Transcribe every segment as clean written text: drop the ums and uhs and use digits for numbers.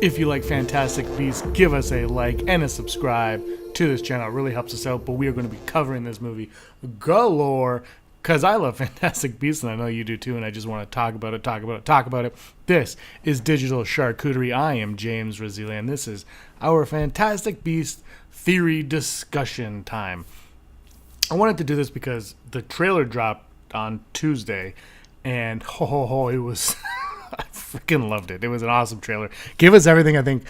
If you like Fantastic Beasts, give us a like and a subscribe to this channel. It really helps us out, but we are going to be covering this movie galore because I love Fantastic Beasts and I know you do too, and I just want to talk about it. This is Digital Charcuterie. I am James Razzili, and this is our Fantastic Beast theory discussion time. I wanted to do this because the trailer dropped on Tuesday, and it was... I freaking loved it. It was an awesome trailer. Gave us everything, I think,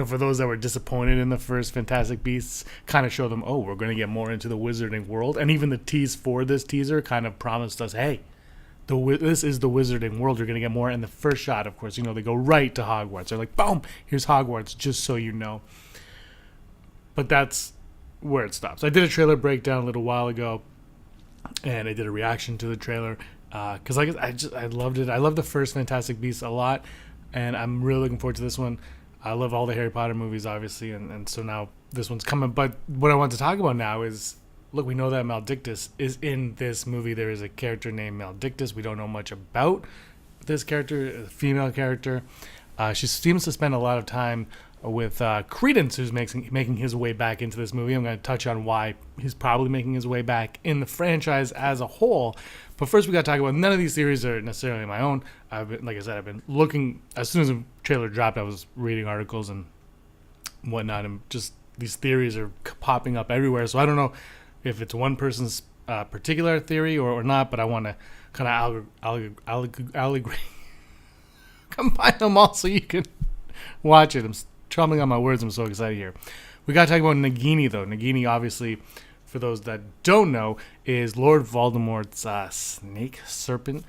for those that were disappointed in the first Fantastic Beasts, kind of showed them, we're going to get more into the wizarding world. And even the tease for this teaser kind of promised us, hey, this is the wizarding world. You're going to get more. And the first shot, of course, they go right to Hogwarts. They're like, boom, here's Hogwarts, just so you know. But that's where it stops. I did a trailer breakdown a little while ago, and I did a reaction to the trailer. Because I loved it. I love the first Fantastic Beasts a lot, and I'm really looking forward to this one. I love all the Harry Potter movies, obviously, and so now this one's coming. But what I want to talk about now is, look, we know that Maledictus is in this movie. There is a character named Maledictus. We don't know much about this character, a female character. She seems to spend a lot of time with Credence, who's making his way back into this movie. I'm going to touch on why he's probably making his way back in the franchise as a whole. But first, we got to talk about, none of these theories are necessarily my own. Like I said, I've been looking, as soon as the trailer dropped, I was reading articles and whatnot, and just these theories are popping up everywhere. So I don't know if it's one person's particular theory or not, but I want to kind of combine them all so you can watch it. I'm troubling on my words. I'm so excited here. We got to talk about Nagini, though. Nagini, obviously, for those that don't know, is Lord Voldemort's snake serpent.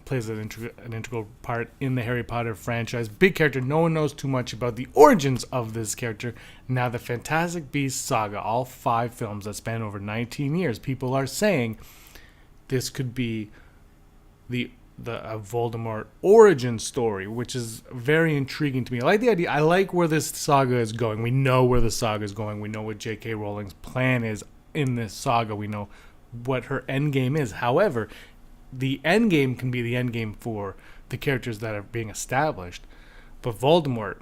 Plays an integral part in the Harry Potter franchise. Big character. No one knows too much about the origins of this character. Now, the Fantastic Beasts saga, all 5 films that span over 19 years, people are saying this could be the Voldemort origin story, which is very intriguing to me. I like the idea. I like where this saga is going. We know where the saga is going. We know what J.K. Rowling's plan is in this saga. We know what her end game is. However, the end game can be the end game for the characters that are being established, but Voldemort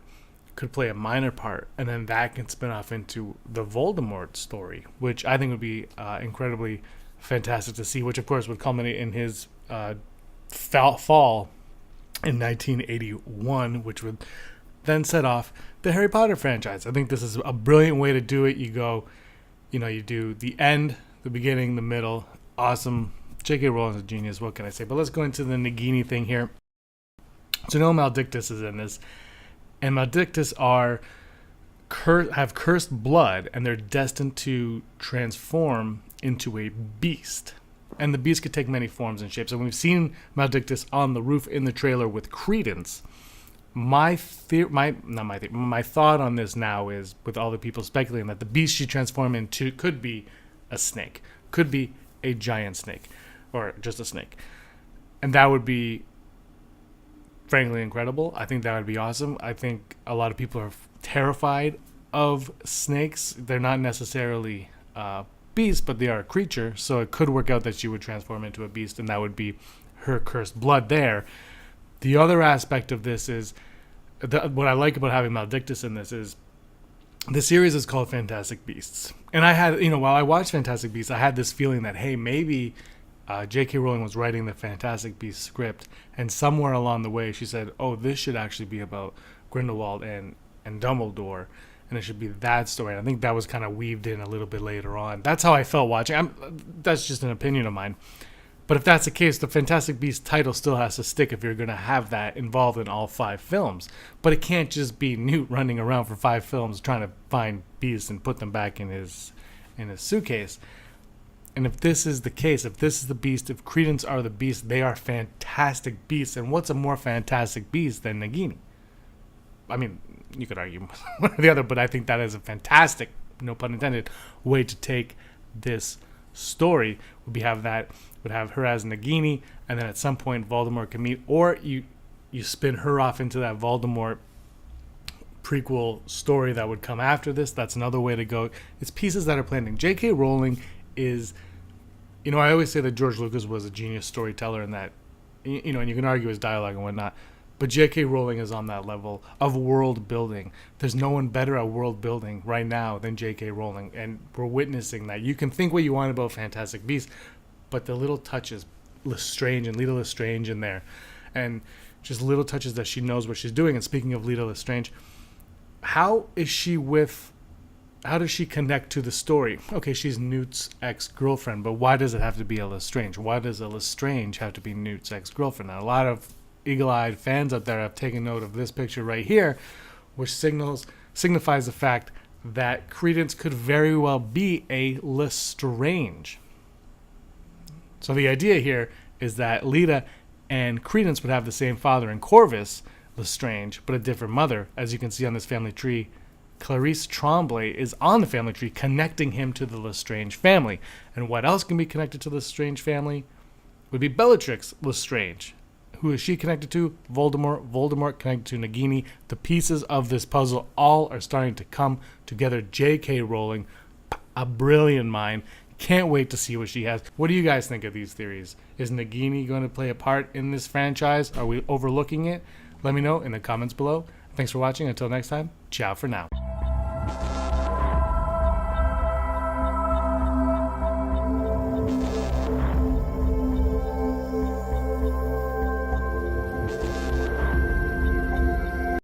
could play a minor part, and then that can spin off into the Voldemort story, which I think would be incredibly fantastic to see, which of course would culminate in his fall in 1981, which would then set off the Harry Potter franchise. I think this is a brilliant way to do it. You go, you do the end, the beginning, the middle. Awesome. J.K. Rowling's a genius. What can I say? But let's go into the Nagini thing here. So Maledictus is in this, and Maledictus have cursed blood, and they're destined to transform into a beast. And the beast could take many forms and shapes. And we've seen Maledictus on the roof in the trailer with Credence. My thought on this now is, with all the people speculating, that the beast she transformed into could be a snake, could be a giant snake, or just a snake. And that would be, frankly, incredible. I think that would be awesome. I think a lot of people are terrified of snakes. They're not necessarily beast, but they are a creature, so it could work out that she would transform into a beast, and that would be her cursed blood there. The other aspect of this is, what I like about having Maledictus in this is, the series is called Fantastic Beasts, and I had, while I watched Fantastic Beasts, I had this feeling that, hey, maybe J.K. Rowling was writing the Fantastic Beasts script, and somewhere along the way she said, this should actually be about Grindelwald and Dumbledore, and it should be that story. And I think that was kind of weaved in a little bit later on. That's how I felt watching. That's just an opinion of mine. But if that's the case, the Fantastic Beasts title still has to stick if you're going to have that involved in all 5 films. But it can't just be Newt running around for 5 films trying to find beasts and put them back in his suitcase. And if this is the case, if this is the beast, if Credence are the beast, they are fantastic beasts. And what's a more fantastic beast than Nagini? I mean, you could argue one or the other, but I think that is a fantastic, no pun intended, way to take this story. Would have her as Nagini, and then at some point Voldemort can meet, or you spin her off into that Voldemort prequel story that would come after this. That's another way to go. It's pieces that are planning. J.K. Rowling is, I always say that George Lucas was a genius storyteller, and that, and you can argue his dialogue and whatnot, But J.K. Rowling is on that level of world building. There's no one better at world building right now than J.K. Rowling, and we're witnessing that. You can think what you want about Fantastic Beasts, but the little touches, Lestrange and Lita Lestrange in there, and just little touches that she knows what she's doing. And speaking of Lita Lestrange, how does she connect to the story? Okay, she's Newt's ex-girlfriend, but why does it have to be a Lestrange? Why does a Lestrange have to be Newt's ex-girlfriend? Now, a lot of eagle-eyed fans out there have taken note of this picture right here, which signifies the fact that Credence could very well be a Lestrange. So the idea here is that Lita and Credence would have the same father in Corvus Lestrange, but a different mother. As you can see on this family tree, Clarice Tremblay is on the family tree, connecting him to the Lestrange family. And what else can be connected to the Lestrange family would be Bellatrix Lestrange. Who is she connected to? Voldemort. Voldemort connected to Nagini. The pieces of this puzzle all are starting to come together. J.K. Rowling, a brilliant mind. Can't wait to see what she has. What do you guys think of these theories? Is Nagini going to play a part in this franchise? Are we overlooking it? Let me know in the comments below. Thanks for watching. Until next time, ciao for now.